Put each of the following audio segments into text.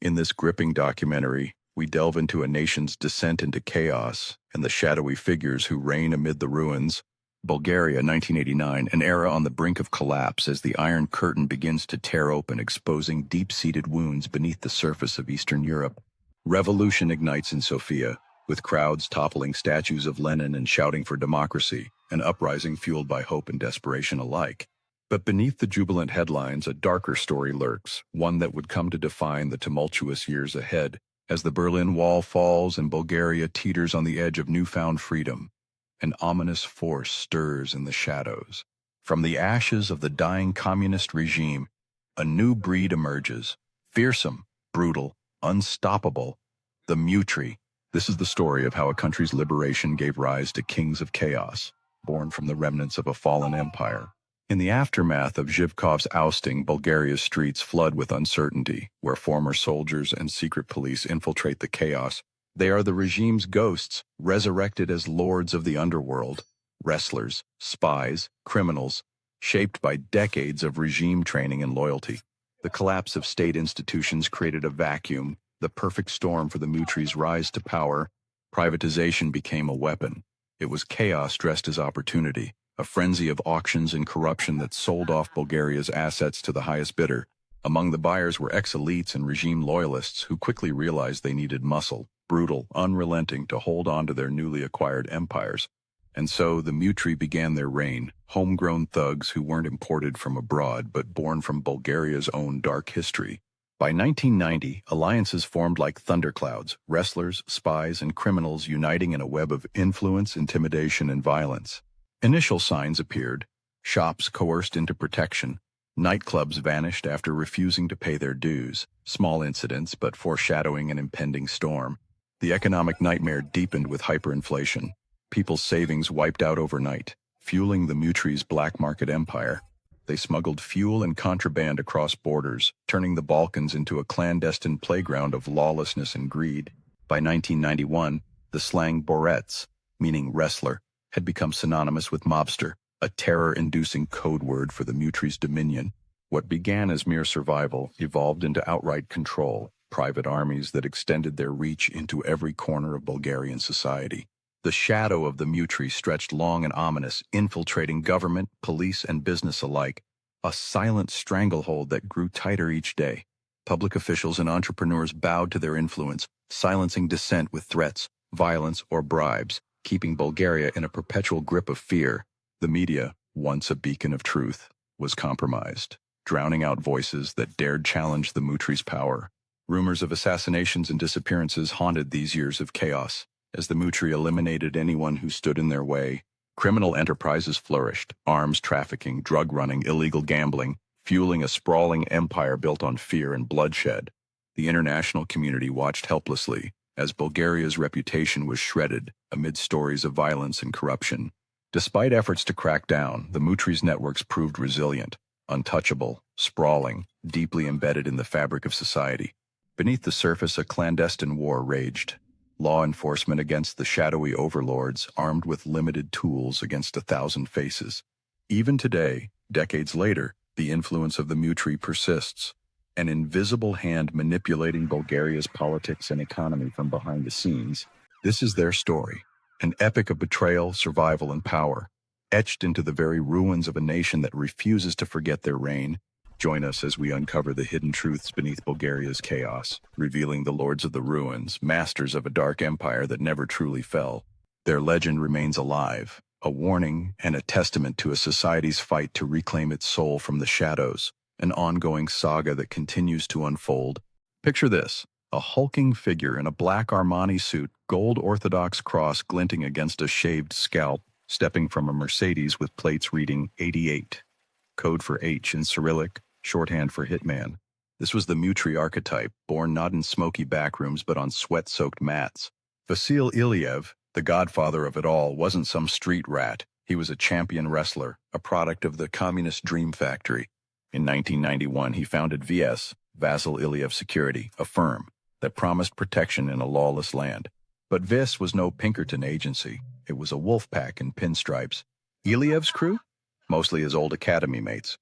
In this gripping documentary, we delve into a nation's descent into chaos and the shadowy figures who reign amid the ruins. Bulgaria, 1989, an era on the brink of collapse as the Iron Curtain begins to tear open, exposing deep-seated wounds beneath the surface of Eastern Europe. Revolution ignites in Sofia, with crowds toppling statues of Lenin and shouting for democracy, an uprising fueled by hope and desperation alike. But beneath the jubilant headlines, a darker story lurks, one that would come to define the tumultuous years ahead, as the Berlin Wall falls and Bulgaria teeters on the edge of newfound freedom. An ominous force stirs in the shadows. From the ashes of the dying communist regime, a new breed emerges, fearsome, brutal, unstoppable, the MUTRI. This is the story of how a country's liberation gave rise to kings of chaos, born from the remnants of a fallen empire. In the aftermath of Zhivkov's ousting, Bulgaria's streets flood with uncertainty, where former soldiers and secret police infiltrate the chaos. They are the regime's ghosts, resurrected as lords of the underworld, wrestlers, spies, criminals, shaped by decades of regime training and loyalty. The collapse of state institutions created a vacuum, the perfect storm for the MUTRI's rise to power. Privatization became a weapon. It was chaos dressed as opportunity, a frenzy of auctions and corruption that sold off Bulgaria's assets to the highest bidder. Among the buyers were ex-elites and regime loyalists who quickly realized they needed muscle, brutal, unrelenting, to hold on to their newly acquired empires. And so the MUTRI began their reign, homegrown thugs who weren't imported from abroad but born from Bulgaria's own dark history. By 1990, alliances formed like thunderclouds, wrestlers, spies, and criminals uniting in a web of influence, intimidation, and violence. Initial signs appeared. Shops coerced into protection. Nightclubs vanished after refusing to pay their dues. Small incidents, but foreshadowing an impending storm. The economic nightmare deepened with hyperinflation. People's savings wiped out overnight, fueling the MUTRI's black market empire. They smuggled fuel and contraband across borders, turning the Balkans into a clandestine playground of lawlessness and greed. By 1991, the slang borets, meaning wrestler, had become synonymous with mobster, a terror-inducing code word for the MUTRI's dominion. What began as mere survival evolved into outright control, private armies that extended their reach into every corner of Bulgarian society. The shadow of the MUTRI stretched long and ominous, infiltrating government, police, and business alike, a silent stranglehold that grew tighter each day. Public officials and entrepreneurs bowed to their influence, silencing dissent with threats, violence, or bribes, keeping Bulgaria in a perpetual grip of fear. The media, once a beacon of truth, was compromised, drowning out voices that dared challenge the MUTRI's power. Rumors of assassinations and disappearances haunted these years of chaos. As the MUTRI eliminated anyone who stood in their way, criminal enterprises flourished, arms trafficking, drug running, illegal gambling, fueling a sprawling empire built on fear and bloodshed. The international community watched helplessly as Bulgaria's reputation was shredded amid stories of violence and corruption. Despite efforts to crack down, the MUTRI's networks proved resilient, untouchable, sprawling, deeply embedded in the fabric of society. Beneath the surface, a clandestine war raged. Law enforcement against the shadowy overlords, armed with limited tools against 1,000 faces. Even today, decades later, the influence of the MUTRI persists, an invisible hand manipulating Bulgaria's politics and economy from behind the scenes. This is their story, an epic of betrayal, survival, and power, etched into the very ruins of a nation that refuses to forget their reign. Join us as we uncover the hidden truths beneath Bulgaria's chaos, revealing the lords of the ruins, masters of a dark empire that never truly fell. Their legend remains alive, a warning and a testament to a society's fight to reclaim its soul from the shadows, an ongoing saga that continues to unfold. Picture this, a hulking figure in a black Armani suit, gold Orthodox cross glinting against a shaved scalp, stepping from a Mercedes with plates reading 88, code for H in Cyrillic, shorthand for hitman. This was the MUTRI archetype, born not in smoky backrooms but on sweat-soaked mats. Vasil Iliev, the godfather of it all, wasn't some street rat. He was a champion wrestler, a product of the communist dream factory. In 1991, he founded VS, Vasil Iliev Security, a firm that promised protection in a lawless land. But VS was no Pinkerton agency. It was a wolf pack in pinstripes. Iliev's crew? Mostly his old academy mates.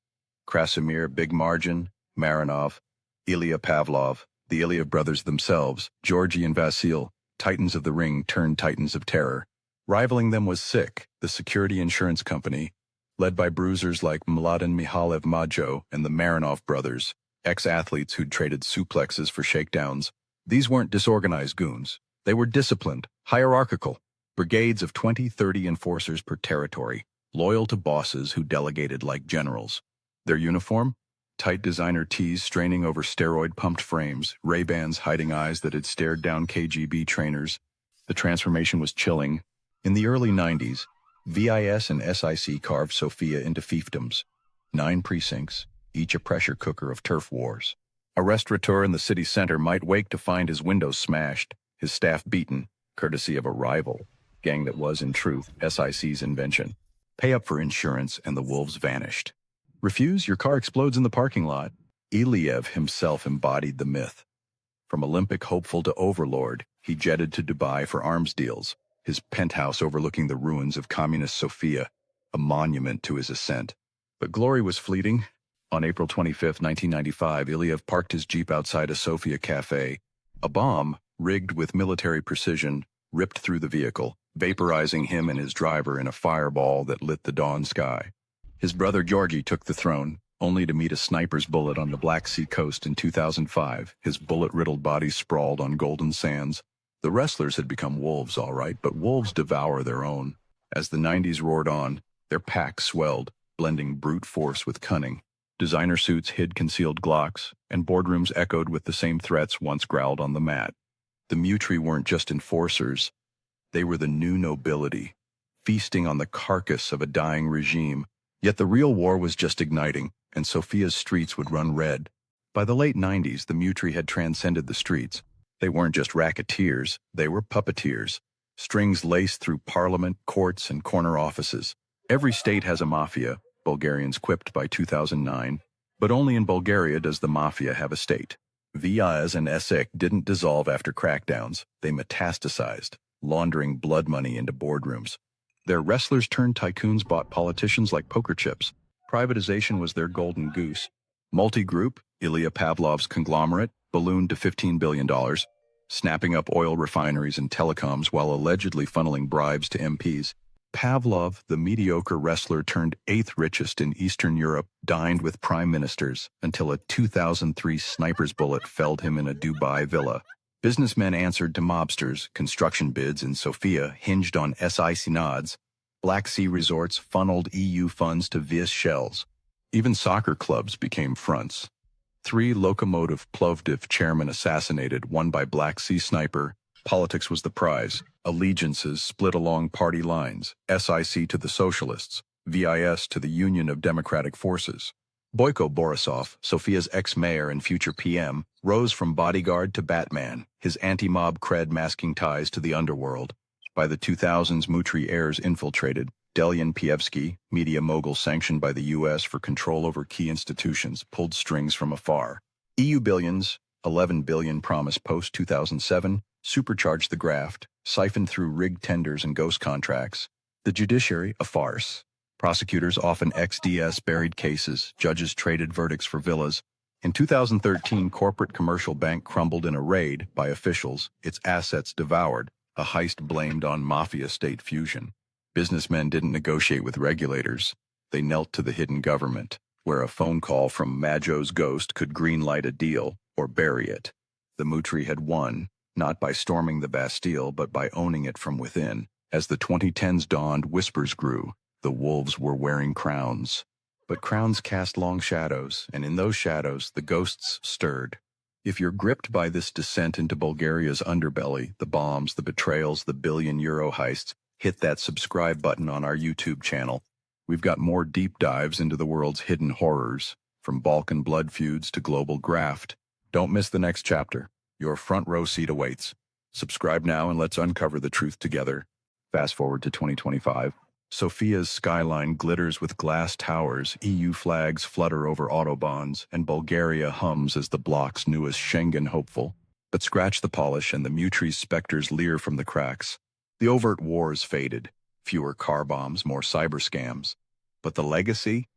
Krasimir, Big Margin, Marinov, Ilya Pavlov, The Iliev brothers themselves, Georgi and Vasil, titans of the ring turned titans of terror. Rivaling them was SIC, the security insurance company, led by bruisers like Mladen Mihalev Majo and the Marinov brothers, ex-athletes who'd traded suplexes for shakedowns. These weren't disorganized goons. They were disciplined, hierarchical, brigades of 20-30 enforcers per territory, loyal to bosses who delegated like generals. Their uniform? Tight designer tees straining over steroid-pumped frames, Ray-Bans hiding eyes that had stared down KGB trainers. The transformation was chilling. In the early 90s, VIS and SIC carved Sofia into fiefdoms. 9 precincts, each a pressure cooker of turf wars. A restaurateur in the city center might wake to find his windows smashed, his staff beaten, courtesy of a rival, gang that was, in truth, SIC's invention. Pay up for insurance and the wolves vanished. Refuse, your car explodes in the parking lot. Iliev himself embodied the myth. From Olympic hopeful to overlord, he jetted to Dubai for arms deals, his penthouse overlooking the ruins of communist Sofia, a monument to his ascent. But glory was fleeting. On April 25, 1995, Iliev parked his Jeep outside a Sofia cafe. A bomb, rigged with military precision, ripped through the vehicle, vaporizing him and his driver in a fireball that lit the dawn sky. His brother Georgi took the throne, only to meet a sniper's bullet on the Black Sea coast in 2005, his bullet-riddled body sprawled on golden sands. The wrestlers had become wolves, all right, but wolves devour their own. As the 90s roared on, their pack swelled, blending brute force with cunning. Designer suits hid concealed Glocks, and boardrooms echoed with the same threats once growled on the mat. The MUTRI weren't just enforcers. They were the new nobility, feasting on the carcass of a dying regime. Yet the real war was just igniting, and Sofia's streets would run red. By the late 90s, the MUTRI had transcended the streets. They weren't just racketeers, they were puppeteers. Strings laced through parliament, courts, and corner offices. Every state has a mafia, Bulgarians quipped by 2009. But only in Bulgaria does the mafia have a state. VIS and SIC didn't dissolve after crackdowns. They metastasized, laundering blood money into boardrooms. Their wrestlers turned tycoons bought politicians like poker chips. Privatization was their golden goose. Multi-Group, Ilya Pavlov's conglomerate, ballooned to $15 billion, snapping up oil refineries and telecoms while allegedly funneling bribes to MPs. Pavlov, the mediocre wrestler turned 8th richest in Eastern Europe, dined with prime ministers until a 2003 sniper's bullet felled him in a Dubai villa. Businessmen answered to mobsters, construction bids in Sofia hinged on SIC nods, Black Sea resorts funneled EU funds to VIS shells. Even soccer clubs became fronts. 3 Lokomotiv Plovdiv chairmen assassinated, one by Black Sea sniper. Politics was the prize. Allegiances split along party lines, SIC to the socialists, VIS to the Union of Democratic Forces. Boyko Borisov, Sofia's ex-mayor and future PM, rose from bodyguard to Batman, his anti-mob cred masking ties to the underworld. By the 2000s, MUTRI heirs infiltrated. Delian Pievsky, media mogul sanctioned by the U.S. for control over key institutions, pulled strings from afar. EU billions, 11 billion promised post-2007, supercharged the graft, siphoned through rigged tenders and ghost contracts. The judiciary, a farce. Prosecutors, often ex-DS, buried cases. Judges traded verdicts for villas. In 2013, corporate commercial bank crumbled in a raid by officials, its assets devoured, a heist blamed on mafia-state fusion. Businessmen didn't negotiate with regulators. They knelt to the hidden government, where a phone call from Majo's ghost could greenlight a deal or bury it. The MUTRI had won, not by storming the Bastille, but by owning it from within. As the 2010s dawned, whispers grew. The wolves were wearing crowns. But crowns cast long shadows, and in those shadows, the ghosts stirred. If you're gripped by this descent into Bulgaria's underbelly, the bombs, the betrayals, the billion-euro heists, hit that subscribe button on our YouTube channel. We've got more deep dives into the world's hidden horrors, from Balkan blood feuds to global graft. Don't miss the next chapter. Your front row seat awaits. Subscribe now and let's uncover the truth together. Fast forward to 2025. Sofia's skyline glitters with glass towers, EU flags flutter over autobahns, and Bulgaria hums as the bloc's newest Schengen hopeful. But scratch the polish and the MUTRI's specters leer from the cracks. The overt wars faded. Fewer car bombs, more cyber scams. But the legacy?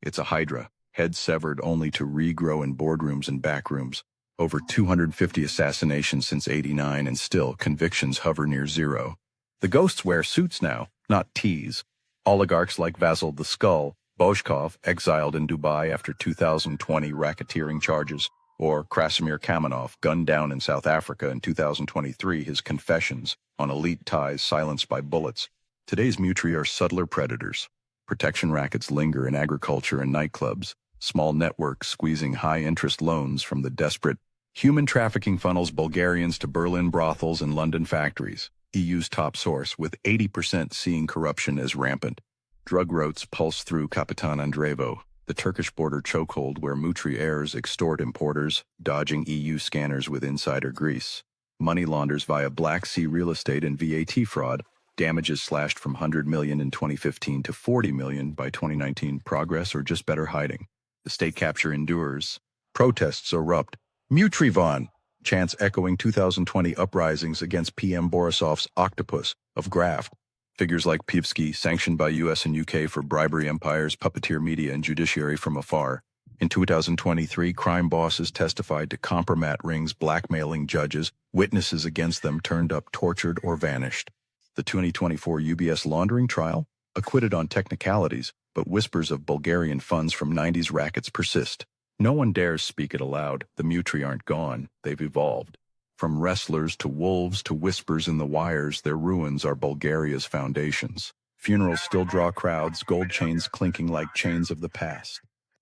It's a hydra, head severed only to regrow in boardrooms and backrooms. Over 250 assassinations since '89 and still convictions hover near zero. The ghosts wear suits now, not tees. Oligarchs like Vasil the Skull, Boshkov, exiled in Dubai after 2020 racketeering charges, or Krasimir Kamenov, gunned down in South Africa in 2023, his confessions on elite ties silenced by bullets. Today's MUTRI are subtler predators. Protection rackets linger in agriculture and nightclubs, small networks squeezing high-interest loans from the desperate. Human trafficking funnels Bulgarians to Berlin brothels and London factories, EU's top source, with 80% seeing corruption as rampant. Drug routes pulse through Kapitan Andreevo, the Turkish border chokehold where MUTRI heirs extort importers, dodging EU scanners with insider grease. Money launders via Black Sea real estate and VAT fraud, damages slashed from 100 million in 2015 to 40 million by 2019. Progress or just better hiding? The state capture endures. Protests erupt. MUTRI Von! Chants echoing 2020 uprisings against PM Borisov's octopus of graft. Figures like Pivsky, sanctioned by US and UK for bribery empires, puppeteer media and judiciary from afar. In 2023, crime bosses testified to compromat rings blackmailing judges, witnesses against them turned up, tortured, or vanished. The 2024 UBS laundering trial? Acquitted on technicalities, but whispers of Bulgarian funds from 90s rackets persist. No one dares speak it aloud. The MUTRI aren't gone, they've evolved. From wrestlers to wolves to whispers in the wires, their ruins are Bulgaria's foundations. Funerals still draw crowds, gold chains clinking like chains of the past.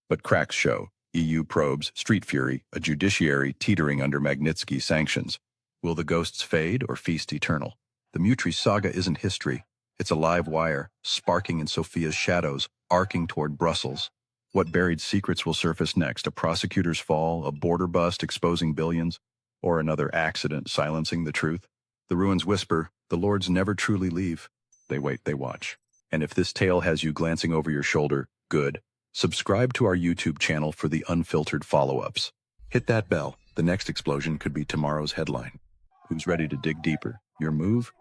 But cracks show. EU probes, street fury, a judiciary teetering under Magnitsky sanctions. Will the ghosts fade or feast eternal? The MUTRI saga isn't history. It's a live wire, sparking in Sofia's shadows, arcing toward Brussels. What buried secrets will surface next? A prosecutor's fall, a border bust exposing billions, or another accident silencing the truth? The ruins whisper, the lords never truly leave. They wait, they watch. And if this tale has you glancing over your shoulder, good. Subscribe to our YouTube channel for the unfiltered follow-ups. Hit that bell. The next explosion could be tomorrow's headline. Who's ready to dig deeper? Your move?